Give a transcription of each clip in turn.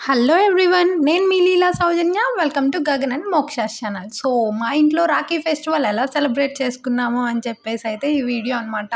Hello everyone, నేను మీ Leela Soujanya. Welcome to Gagan and Moksha's channel. So మా ఇంట్లో రాఖీ ఫెస్టివల్ ఎలా సెలబ్రేట్ చేసుకున్నాము అని చెప్పేసి అయితే ఈ వీడియో అనమాట.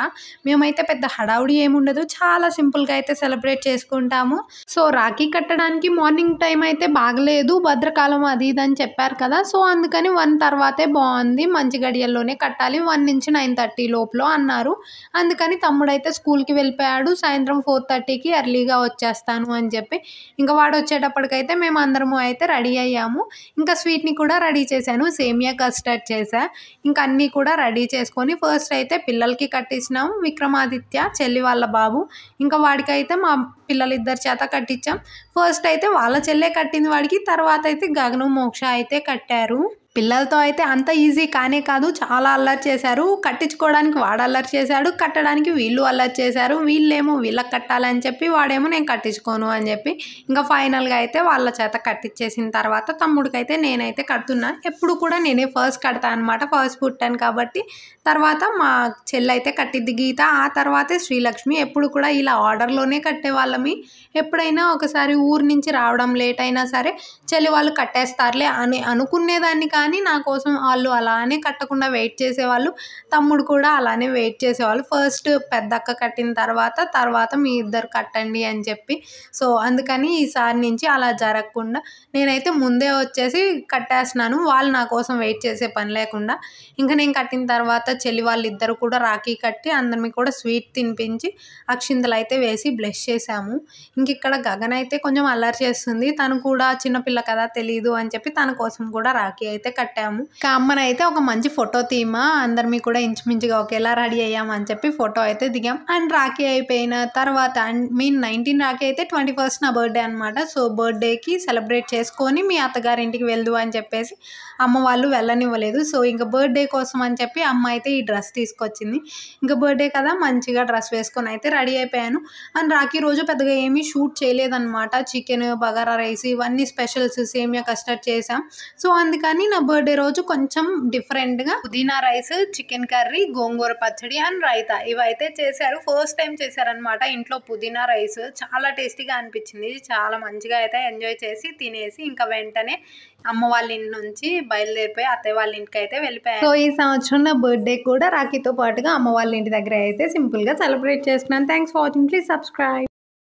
మేమైతే పెద్ద హడావుడి ఏముండదు, చాలా సింపుల్గా అయితే సెలబ్రేట్ చేసుకుంటాము. సో రాఖీ కట్టడానికి మార్నింగ్ టైం అయితే బాగలేదు, భద్రకాలం అది ఇది అని చెప్పారు కదా. సో అందుకని 1 తర్వాతే బాగుంది, మంచి గడియల్లోనే కట్టాలి, 1 నుంచి 9:30 లోపల అన్నారు. అందుకని తమ్ముడైతే స్కూల్కి వెళ్ళిపోయాడు. సాయంత్రం 4:30కి ఎర్లీగా వచ్చేస్తాను అని చెప్పి ఇంకా వాడు వచ్చేటప్పటికైతే మేము అందరము అయితే రెడీ అయ్యాము. ఇంకా స్వీట్ని కూడా రెడీ చేశాను, సేమియా కస్టర్డ్ చేశా. ఇంకా అన్నీ కూడా రెడీ చేసుకొని ఫస్ట్ అయితే పిల్లలకి కట్టించినాము. విక్రమాదిత్య చెల్లి వాళ్ళ బాబు, ఇంకా వాడికైతే మా పిల్లలిద్దరి చేత కట్టించాం. ఫస్ట్ అయితే వాళ్ళ చెల్లె కట్టింది వాడికి, తర్వాత అయితే గగను మోక్ష అయితే కట్టారు. పిల్లలతో అయితే అంత ఈజీ కానే కాదు, చాలా అల్లరి చేశారు. కట్టించుకోవడానికి వాడు అల్లరి చేశాడు, కట్టడానికి వీళ్ళు అల్లరి చేశారు. వీళ్ళేమో వీళ్ళకి కట్టాలని చెప్పి, వాడేమో నేను కట్టించుకోను అని చెప్పి ఇంకా ఫైనల్గా అయితే వాళ్ళ చేత కట్టించేసిన తర్వాత తమ్ముడికైతే నేనైతే కడుతున్నా. ఎప్పుడు కూడా నేనే ఫస్ట్ కడతాను అనమాట, ఫస్ట్ పుట్టాను కాబట్టి. తర్వాత మా చెల్లి అయితే కట్టిద్ది గీత, ఆ తర్వాతే శ్రీలక్ష్మి. ఎప్పుడు కూడా ఇలా ఆర్డర్లోనే కట్టేవాళ్ళమి. ఎప్పుడైనా ఒకసారి ఊరు నుంచి రావడం లేట్ అయినా సరే చెల్లి వాళ్ళు కట్టేస్తారులే అని అనుకునేదాన్ని, కానీ నా కోసం వాళ్ళు అలానే కట్టకుండా వెయిట్ చేసేవాళ్ళు. తమ్ముడు కూడా అలానే వెయిట్ చేసేవాళ్ళు. ఫస్ట్ పెద్దక్క కట్టిన తర్వాత మీ ఇద్దరు కట్టండి అని చెప్పి. సో అందుకని ఈసారి నుంచి అలా జరగకుండా నేనైతే ముందే వచ్చేసి కట్టేస్తున్నాను, వాళ్ళు నా కోసం వెయిట్ చేసే పని లేకుండా. ఇంకా నేను కట్టిన తర్వాత చెల్లి వాళ్ళిద్దరు కూడా రాఖీ కట్టి అందరినీ కూడా స్వీట్ తినిపించి అక్షింతలు అయితే వేసి బ్లెస్ చేశాము. ఇంక ఇక్కడ గగన్ అయితే కొంచెం అల్లరి చేస్తుంది, తను కూడా చిన్నపిల్ల కదా తెలీదు అని చెప్పి తన కోసం కూడా రాఖీ అయితే కట్టాము. ఇంకా అమ్మనైతే ఒక మంచి ఫోటో తీమా, అందరినీ కూడా ఇంచుమించుగా ఒకేలా రెడీ అయ్యామని చెప్పి ఫోటో అయితే దిగాం. అండ్ రాఖీ అయిపోయిన తర్వాత మీన్ 19 రాఖీ అయితే 21st నా బర్త్డే అనమాట. సో బర్త్డేకి సెలబ్రేట్ చేసుకొని మీ అత్తగారింటికి వెళ్దు అని చెప్పేసి అమ్మ వాళ్ళు వెళ్ళనివ్వలేదు. సో ఇంకా బర్త్డే కోసం అని చెప్పి అమ్మ అయితే ఈ డ్రెస్ తీసుకొచ్చింది. ఇంకా బర్త్డే కదా మంచిగా డ్రెస్ వేసుకొని అయితే రెడీ అయిపోయాను. అండ్ రాఖీ రోజు పెద్దగా ఏమీ షూట్ చేయలేదన్నమాట. చికెన్, బగారా రైస్ ఇవన్నీ స్పెషల్స్, సేమియా కస్టర్డ్ చేసాం. సో అందుకని నా బర్త్డే రోజు కొంచెం డిఫరెంట్గా పుదీనా రైస్, చికెన్ కర్రీ, గోంగూర పచ్చడి అండ్ రైతా ఇవైతే చేశారు. ఫస్ట్ టైం చేశారనమాట ఇంట్లో పుదీనా రైస్. చాలా టేస్టీగా అనిపించింది, చాలా మంచిగా అయితే ఎంజాయ్ చేసి తినేసి ఇంకా వెంటనే అమ్మ వాళ్ళ ఇంటి నుంచి బయలుదేరిపోయి అత్తయ్య వాళ్ళ ఇంటికి అయితే వెళ్ళిపోయాను. సో ఈ సంవత్సరం నా బర్త్డే కూడా రాఖీతో పాటుగా అమ్మ వాళ్ళ ఇంటి దగ్గర అయితే సింపుల్గా సెలబ్రేట్ చేసుకున్నాను. Thanks for watching, please subscribe.